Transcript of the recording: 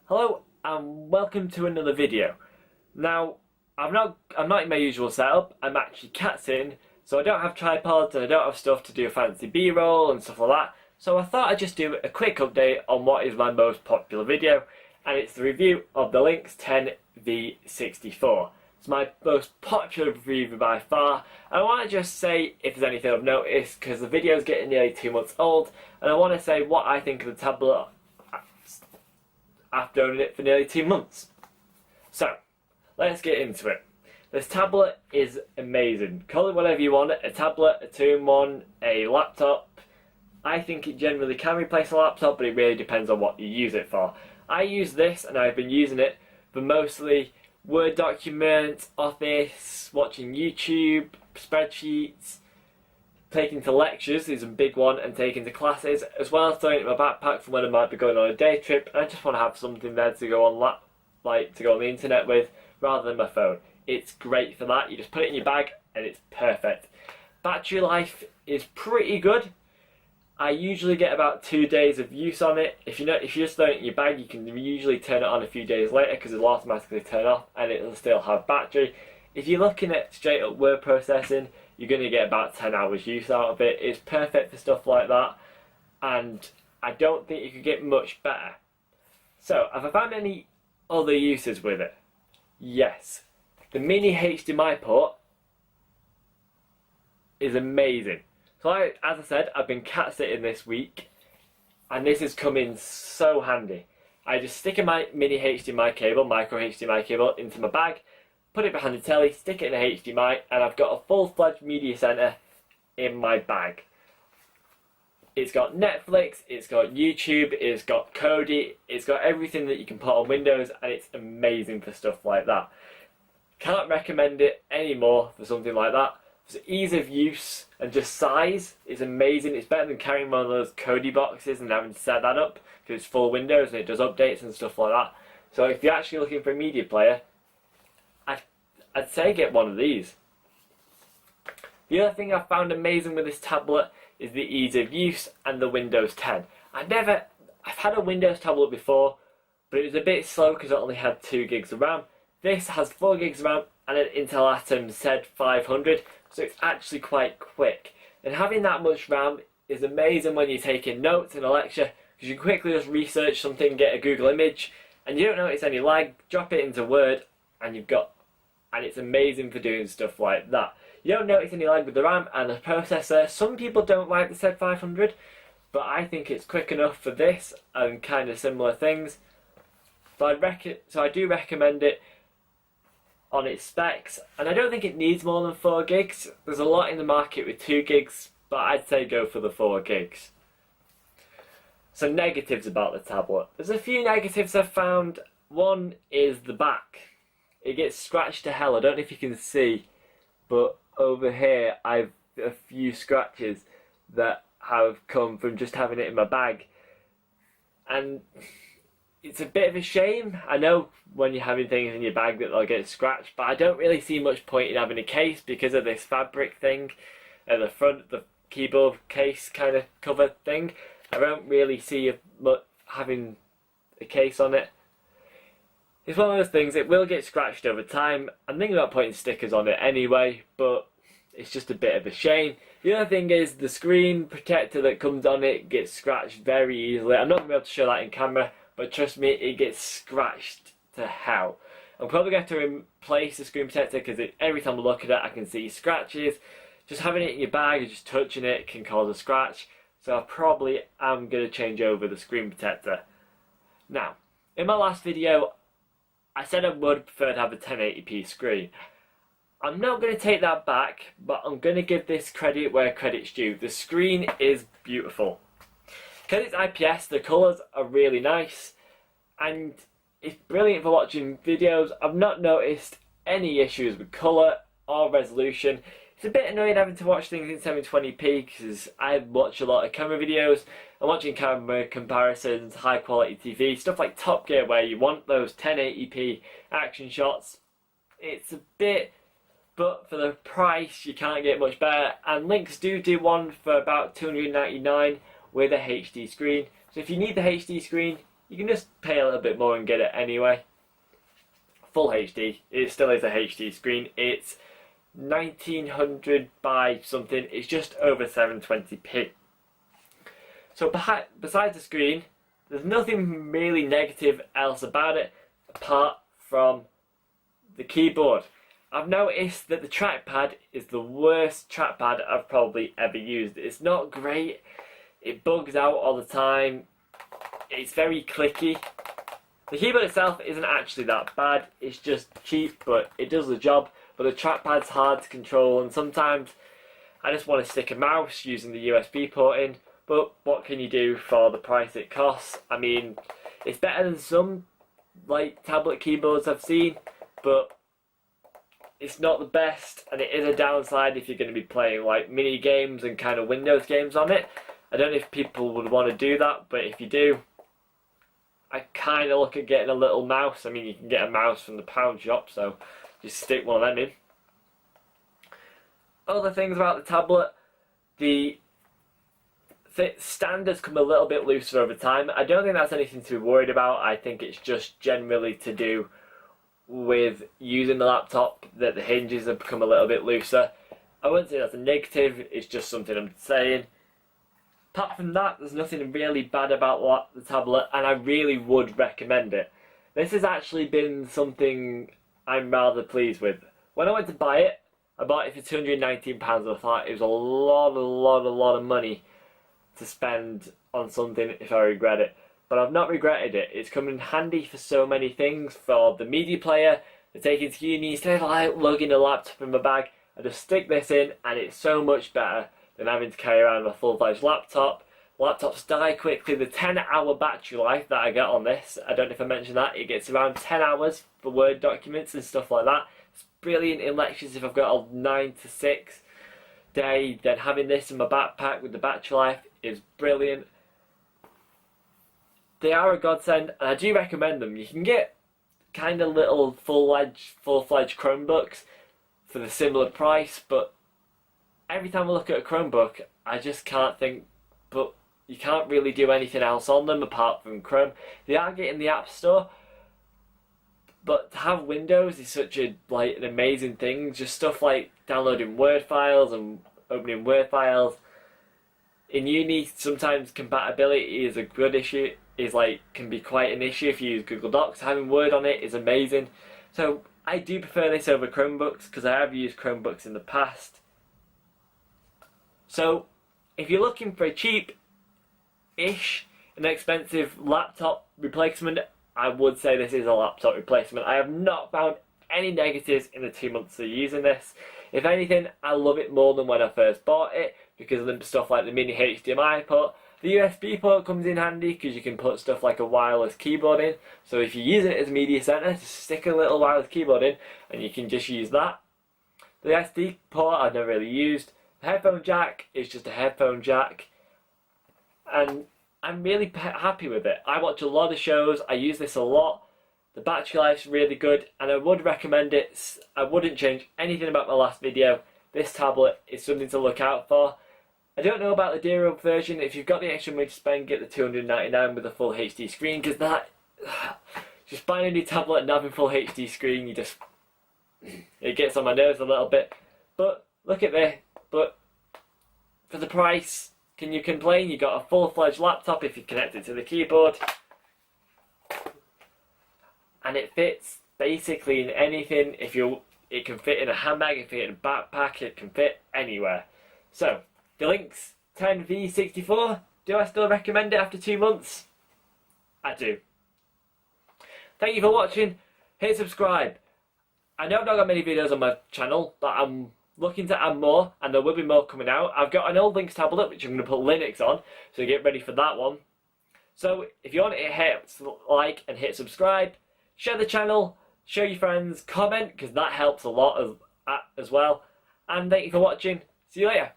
Hello and welcome to another video. Now, I'm not in my usual setup. I'm actually cat sitting, so I don't have tripods and I don't have stuff to do fancy B-roll and stuff like that. So I thought I'd just do a quick update on what is my most popular video, and it's the review of the LINX10V64. It's my most popular review by far, and I want to just say if there's anything I've noticed, because the video is getting nearly 2 months old, and I want to say what I think of the tablet after owning it for nearly 2 months. So, let's get into it. This tablet is amazing. Call it whatever you want, a tablet, a 2-in-1, a laptop. I think it generally can replace a laptop, but it really depends on what you use it for. I use this, and I've been using it for mostly Word documents, Office, watching YouTube, spreadsheets, taking to lectures is a big one, and taking to classes, as well as throwing it in my backpack for when I might be going on a day trip, and I just want to have something there to go on to go on the internet with, rather than my phone. It's great for that. You just put it in your bag and it's perfect. Battery life is pretty good. I usually get about 2 days of use on it. If you just throw it in your bag, you can usually turn it on a few days later because it'll automatically turn off and it'll still have battery. If you're looking at straight up word processing, you're going to get about 10 hours use out of it. It's perfect for stuff like that, and I don't think you could get much better. So, have I found any other uses with it? Yes. The mini HDMI port is amazing. So as I said, I've been cat sitting this week, and this has come in so handy. I just stick a mini HDMI cable, micro HDMI cable, into my bag, put it behind the telly, stick it in a HDMI, and I've got a full-fledged media center in my bag. It's got Netflix, it's got YouTube, it's got Kodi, it's got everything that you can put on Windows, and it's amazing for stuff like that. Can't recommend it anymore for something like that. For ease of use and just size, it's amazing. It's better than carrying one of those Kodi boxes and having to set that up, because it's full Windows and it does updates and stuff like that. So if you're actually looking for a media player, I'd say get one of these. The other thing I found amazing with this tablet is the ease of use and the Windows 10. I've had a Windows tablet before, but it was a bit slow because it only had 2 gigs of RAM. This has 4 gigs of RAM and an Intel Atom Z500, so it's actually quite quick. And having that much RAM is amazing when you're taking notes in a lecture, because you can quickly just research something, get a Google image, and you don't notice any lag, drop it into Word, and it's amazing for doing stuff like that. You don't notice any lag with the RAM and the processor. Some people don't like the Z500, but I think it's quick enough for this and kind of similar things. So I do recommend it on its specs, and I don't think it needs more than 4 gigs. There's a lot in the market with 2 gigs, but I'd say go for the 4 gigs. So negatives about the tablet. There's a few negatives I've found. One is the back. It gets scratched to hell. I don't know if you can see, but over here I've a few scratches that have come from just having it in my bag, and it's a bit of a shame. I know when you're having things in your bag that they'll get scratched, but I don't really see much point in having a case because of this fabric thing at the front, the keyboard case kind of cover thing. I don't really see having a case on it. It's one of those things, it will get scratched over time. I'm thinking about putting stickers on it anyway, but it's just a bit of a shame. The other thing is the screen protector that comes on it gets scratched very easily. I'm not going to be able to show that in camera, but trust me, it gets scratched to hell. I'm probably going to have to replace the screen protector because every time I look at it I can see scratches. Just having it in your bag or just touching it can cause a scratch. So I probably am going to change over the screen protector. Now, in my last video, I said I would prefer to have a 1080p screen. I'm not going to take that back, but I'm going to give this credit where credit's due. The screen is beautiful. Because it's IPS, the colours are really nice, and it's brilliant for watching videos. I've not noticed any issues with colour or resolution. It's a bit annoying having to watch things in 720p because I watch a lot of camera videos. I'm watching camera comparisons, high quality TV, stuff like Top Gear where you want those 1080p action shots. It's a bit, but for the price you can't get much better, and Lynx do one for about $299 with a HD screen. So if you need the HD screen, you can just pay a little bit more and get it anyway. Full HD, it still is a HD screen. It's 1900 by something, it's just over 720p. So besides the screen, there's nothing really negative else about it apart from the keyboard. I've noticed that the trackpad is the worst trackpad I've probably ever used. It's not great, it bugs out all the time, it's very clicky. The keyboard itself isn't actually that bad, it's just cheap, but it does the job. But the trackpad's hard to control, and sometimes I just want to stick a mouse using the USB port in. But what can you do for the price it costs? I mean, it's better than some like tablet keyboards I've seen, but it's not the best, and it is a downside if you're going to be playing like mini games and kind of Windows games on it. I don't know if people would want to do that, but if you do, I kind of look at getting a little mouse. I mean, you can get a mouse from the pound shop, so just stick one of them in. Other things about the tablet, the standards come a little bit looser over time. I don't think that's anything to be worried about. I think it's just generally to do with using the laptop that the hinges have become a little bit looser. I wouldn't say that's a negative, it's just something I'm saying. Apart from that, there's nothing really bad about the tablet, and I really would recommend it. This has actually been something I'm rather pleased with. When I went to buy it, I bought it for £219, and I thought it was a lot of money to spend on something if I regret it. But I've not regretted it. It's come in handy for so many things. For the media player, to take into uni, instead of like lugging a laptop in my bag, I just stick this in, and it's so much better than having to carry around a full-fledged laptop. Laptops die quickly. The 10-hour battery life that I get on this, I don't know if I mentioned that, it gets around 10 hours for Word documents and stuff like that. It's brilliant in lectures if I've got a 9 to 6 day. Then having this in my backpack with the battery life is brilliant. They are a godsend, and I do recommend them. You can get kind of little full-fledged Chromebooks for the similar price, but every time I look at a Chromebook, I just can't think, but you can't really do anything else on them apart from Chrome. They are getting the App Store, but to have Windows is such an amazing thing. Just stuff like downloading Word files and opening Word files. In uni, sometimes compatibility is a good issue. Can be quite an issue if you use Google Docs. Having Word on it is amazing. So I do prefer this over Chromebooks because I have used Chromebooks in the past. So if you're looking for a cheap-ish, inexpensive laptop replacement, I would say this is a laptop replacement. I have not found any negatives in the 2 months of using this. If anything, I love it more than when I first bought it because of the stuff like the mini HDMI port. The USB port comes in handy because you can put stuff like a wireless keyboard in. So if you're using it as a media center, just stick a little wireless keyboard in and you can just use that. The SD port I've never really used. The headphone jack is just a headphone jack, and I'm really happy with it. I watch a lot of shows, I use this a lot. The battery life's really good, and I would recommend it. I wouldn't change anything about my last video. This tablet is something to look out for. I don't know about the dearer version. If you've got the extra money to spend, get the $299 with a full HD screen, because that, just buying a new tablet and having full HD screen, it gets on my nerves a little bit. But look at this. But for the price, can you complain? You got a full-fledged laptop if you connect it to the keyboard, and it fits basically in anything. It can fit in a handbag, it can fit in a backpack, it can fit anywhere. So the LINX10V64, do I still recommend it after 2 months? I do. Thank you for watching. Hit subscribe. I know I've not got many videos on my channel, but I'm looking to add more, and there will be more coming out. I've got an old Lynx tablet which I'm going to put Linux on, so get ready for that one. So if you want it, hit like and hit subscribe, share the channel, show your friends, comment, because that helps a lot as well. And thank you for watching. See you later.